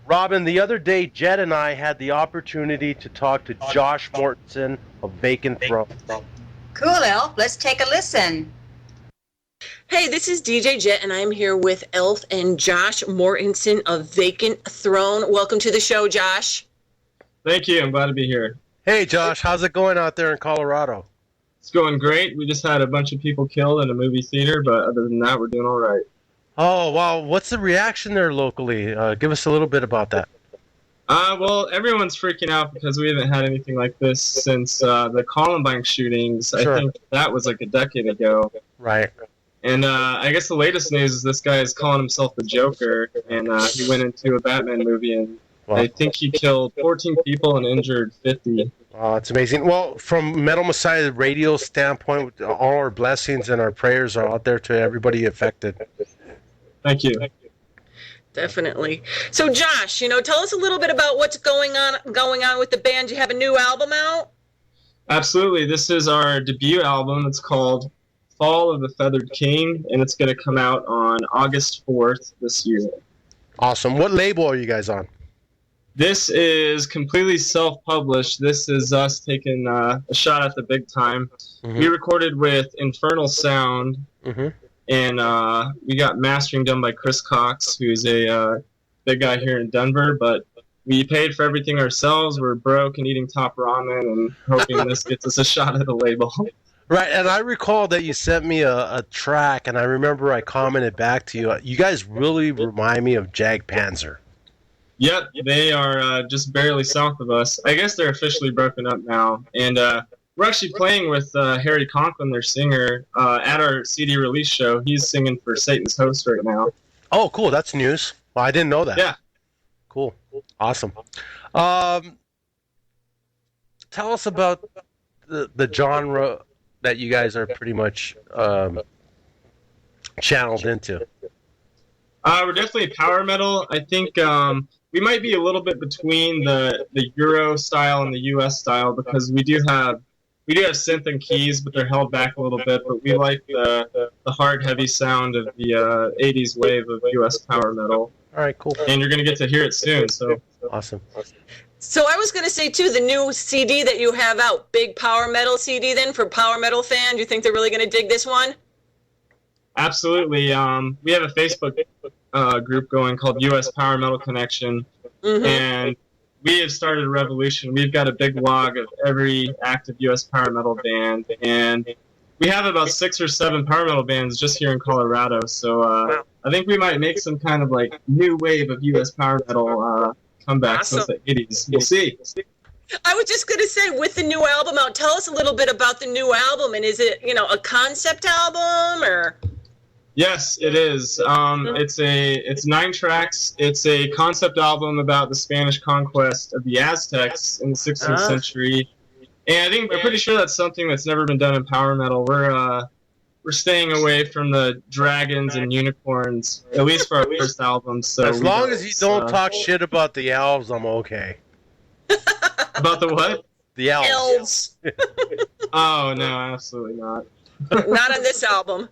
Robin, the other day, Jed and I had the opportunity to talk to Josh Mortensen of Vacant Throne. Cool, Elf. Let's take a listen. Hey, this is DJ Jet, and I'm here with Elf and Josh Mortensen of Vacant Throne. Welcome to the show, Josh. Thank you. I'm glad to be here. Hey, Josh, how's it going out there in Colorado? It's going great. We just had a bunch of people killed in a movie theater, but other than that, we're doing all right. Oh, wow. What's the reaction there locally? Give us a little bit about that. Well, everyone's freaking out because we haven't had anything like this since the Columbine shootings. Sure. I think that was like a decade ago. Right. And I guess the latest news is this guy is calling himself the Joker, and he went into a Batman movie, and I think he killed 14 people and injured 50. Oh, that's amazing. Well, from Metal Messiah Radio standpoint, all our blessings and our prayers are out there to everybody affected. Thank you. Definitely. So, Josh, tell us a little bit about what's going on with the band. You have a new album out? Absolutely. This is our debut album. It's called Fall of the Feathered King, and it's going to come out on August 4th this year. Awesome. What label are you guys on? This is completely self-published. This is us taking a shot at the big time. Mm-hmm. We recorded with Infernal Sound, and we got mastering done by Chris Cox, who's a big guy here in Denver, but we paid for everything ourselves. We're broke and eating top ramen and hoping this gets us a shot at the label. Right, and I recall that you sent me a track, and I remember I commented back to you. You guys really remind me of Jag Panzer. Yep, they are just barely south of us. I guess they're officially broken up now. And we're actually playing with Harry Conklin, their singer, at our CD release show. He's singing for Satan's Host right now. Oh, cool. That's news. Well, I didn't know that. Yeah. Cool. Awesome. Tell us about the genre that you guys are pretty much channeled into. We're definitely power metal. I think we might be a little bit between the Euro style and the US style because we do have synth and keys, but they're held back a little bit. But we like the hard, heavy sound of the 80s wave of US power metal. All right, cool. And you're going to get to hear it soon. So awesome. So I was going to say, too, the new CD that you have out, big power metal CD then for power metal fans. Do you think they're really going to dig this one? Absolutely. We have a Facebook group going called US Power Metal Connection, and we have started a revolution. We've got a big log of every active US power metal band, and we have about 6 or 7 power metal bands just here in Colorado. So I think we might make some kind of like new wave of US power metal comeback since the 80s. We'll see. I was just going to say, with the new album out, tell us a little bit about the new album, and is it, a concept album or? Yes, it is. It's 9 tracks. It's a concept album about the Spanish conquest of the Aztecs in the 16th century. And I'm pretty sure that's something that's never been done in power metal. We're staying away from the dragons and unicorns, at least for our first album. So as long as you don't talk shit about the elves, I'm okay. About the what? The elves. Oh no, absolutely not. Not on this album.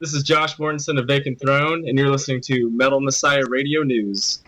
This is Josh Mortensen of Vacant Throne, and you're listening to Metal Messiah Radio News.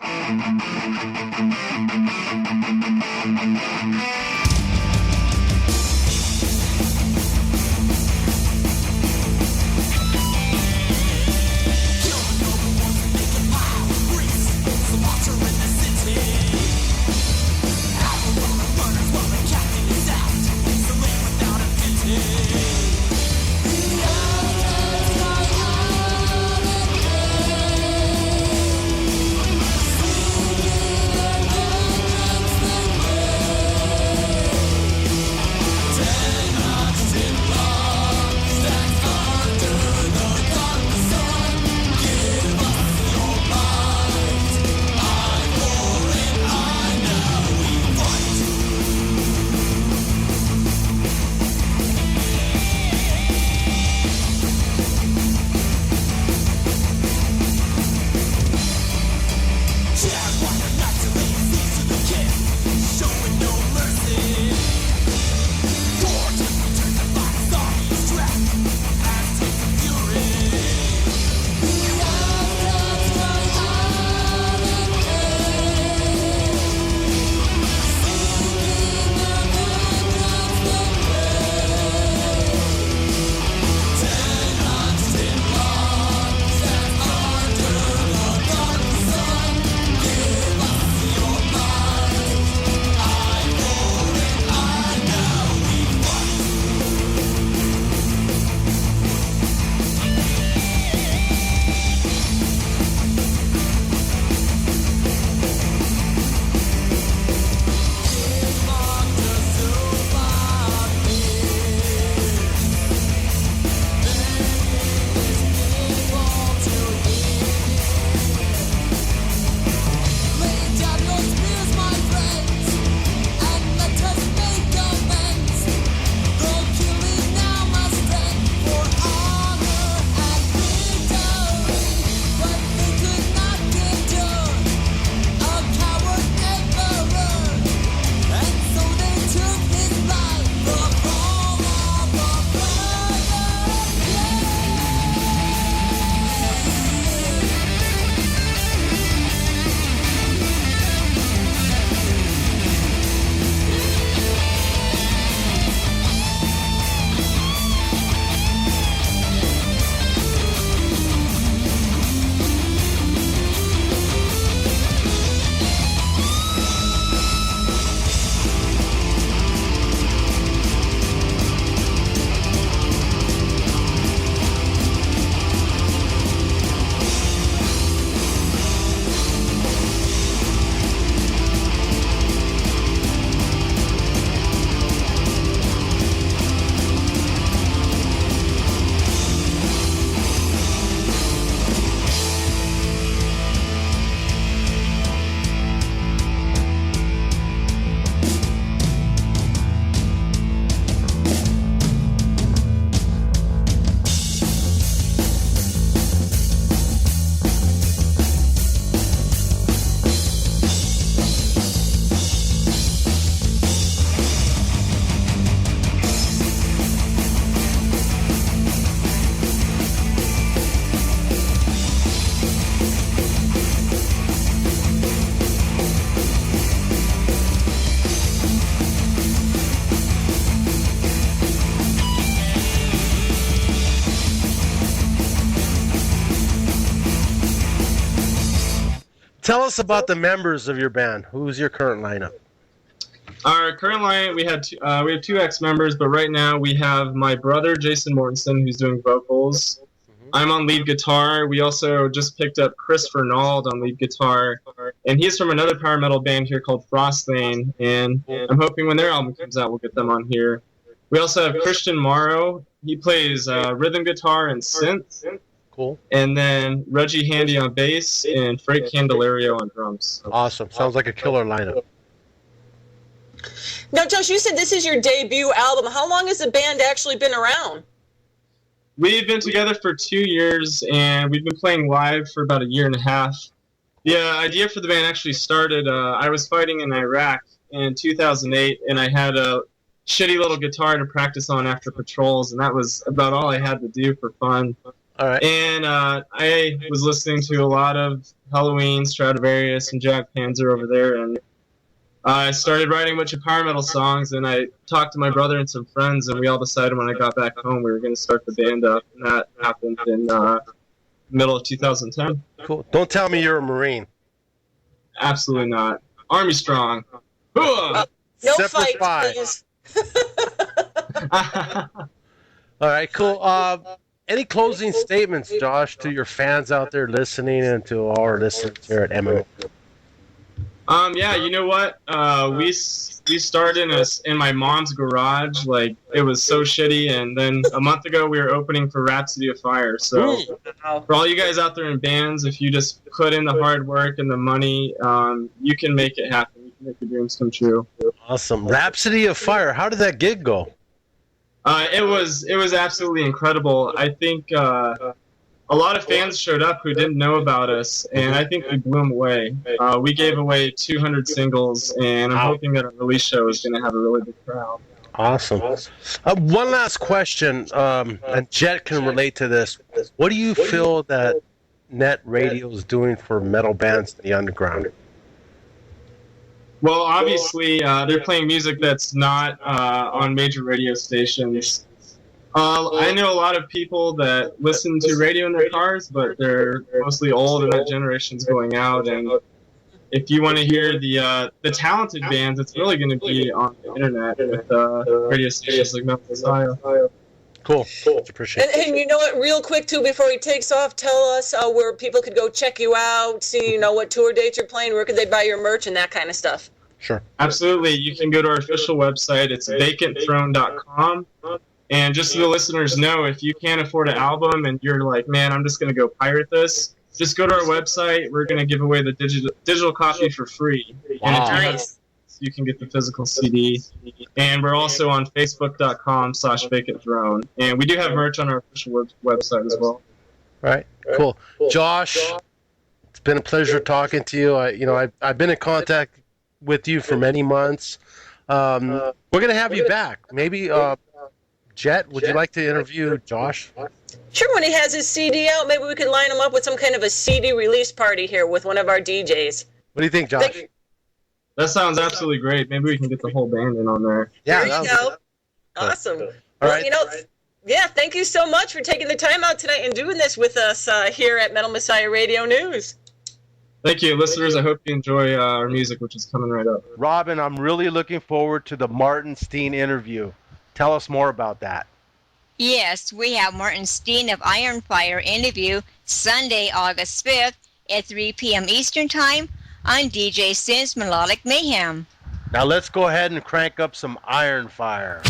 Tell us about the members of your band. Who's your current lineup? Our current lineup, we have two ex-members, but right now we have my brother Jason Mortensen, who's doing vocals. I'm on lead guitar. We also just picked up Chris Fernald on lead guitar, and he's from another power metal band here called Frostlane, and I'm hoping when their album comes out, we'll get them on here. We also have Christian Morrow. He plays rhythm guitar and synth. Cool. And then Reggie Handy on bass and Frank Candelario on drums. Awesome. Sounds like a killer lineup. Now, Josh, you said this is your debut album. How long has the band actually been around? We've been together for 2 years, and we've been playing live for about 1.5 years. The idea for the band actually started, I was fighting in Iraq in 2008, and I had a shitty little guitar to practice on after patrols, and that was about all I had to do for fun. All right. And I was listening to a lot of Halloween, Stradivarius, and Jack Panzer over there, and I started writing a bunch of power metal songs, and I talked to my brother and some friends, and we all decided when I got back home we were going to start the band up, and that happened in middle of 2010. Cool. Don't tell me you're a Marine. Absolutely not. Army strong. No Semper fight, Fi. please. All right, cool. Any closing statements, Josh, to your fans out there listening and to our listeners here at MMO? Yeah, you know what? We started in my mom's garage. Like, it was so shitty, and then a month ago we were opening for Rhapsody of Fire. So for all you guys out there in bands, if you just put in the hard work and the money, you can make it happen. You can make your dreams come true. Awesome. Rhapsody of Fire. How did that gig go? It was absolutely incredible. I think a lot of fans showed up who didn't know about us, and I think we blew them away. We gave away 200 singles, and I'm hoping that our release show is going to have a really big crowd. Awesome. One last question, and Jet can relate to this. What do you feel that net radio is doing for metal bands in the underground? Well, obviously, they're playing music that's not on major radio stations. I know a lot of people that listen to radio in their cars, but they're mostly old and that generation's going out. And if you want to hear the talented bands, it's really going to be on the internet with radio stations like Metal Messiah. Cool. Much appreciated. And you know what, real quick, too, before he takes off, tell us where people could go check you out, see, what tour dates you're playing, where could they buy your merch and that kind of stuff. Sure. Absolutely. You can go to our official website. It's vacantthrone.com. And just so the listeners know, if you can't afford an album and you're like, man, I'm just going to go pirate this, just go to our website. We're going to give away the digital copy for free. Wow. And if you have, Nice. you can get the physical CD. And we're also on facebook.com/Vacant Throne. And we do have merch on our official website as well. All right. Cool. Josh, it's been a pleasure talking to you. I've been in contact with you for many months. We're going to have you back. Maybe, Jet, would you like to interview Josh? Sure, when he has his CD out, maybe we could line him up with some kind of a CD release party here with one of our DJs. What do you think, Josh? That sounds absolutely great. Maybe we can get the whole band in on there. Yeah. There you go. Awesome. All right. Yeah, thank you so much for taking the time out tonight and doing this with us here at Metal Messiah Radio News. Thank you, listeners. I hope you enjoy our music, which is coming right up. Robin, I'm really looking forward to the Martin Steen interview. Tell us more about that. Yes, we have Martin Steen of Iron Fire interview Sunday, August 5th at 3 p.m. Eastern Time on DJ Sin's Melodic Mayhem. Now let's go ahead and crank up some Iron Fire.